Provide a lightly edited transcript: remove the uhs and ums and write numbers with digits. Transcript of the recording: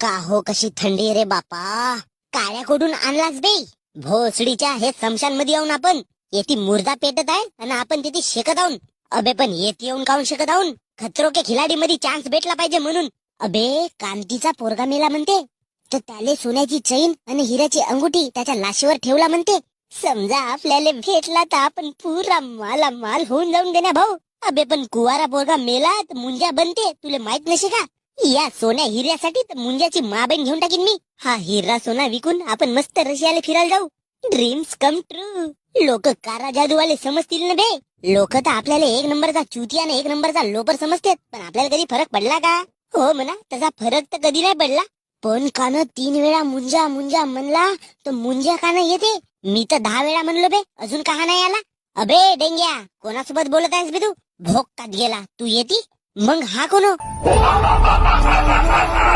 का हो कशी थंडी रे बापा. काड्या कुठून आणलास बे. भोसडीच्या हे स्मशान मध्ये येऊन आपण येती मुर्दा पेटत आहे आणि आपण तिथे शेकत आहोत. अबे पण येत येऊन काऊन शकत आहोत. खतरो के खिलाडी मध्ये चान्स भेटला पाहिजे म्हणून. अबे कांतीचा पोरगा मेला म्हणते तर त्याले सोन्याची चैन आणि हिऱ्याची अंगुठी त्याच्या लाशीवर ठेवला म्हणते. समजा आपल्याला भेटला तर आपण पुरा माला माल होऊन जाऊन देण्या भाऊ. अबे पण कुवारा पोरगा मेला तर मुंजा बनते तुला माहित नसे का. या सोन्या हिऱ्यासाठी तर मुंजाची माबेन घेऊन टाकीन मी. हा हिरा सोना विकून आपण मस्त रशियाला फिरायला जाऊ. Dreams come true. लोक कारा जादूवाले समजतील ना बे. लोक तर आपल्याला एक नंबरचा चुतिया आणि एक नंबरचा लोपर समजतात पण आपल्याला कधी फरक पडला का. हो म्हणा तसा फरक तर कधी नाही पडला. पण कान 3 वेळा मुंजा मुंजा म्हणला तर मुंजा कान येते. मी तर 10 वेळा म्हणलो बे अजून का नाही आला. अबे डेंग्या कोणासोबत बोलत आहेस बे तू. भोकात गेला तू येती मग हा कोण.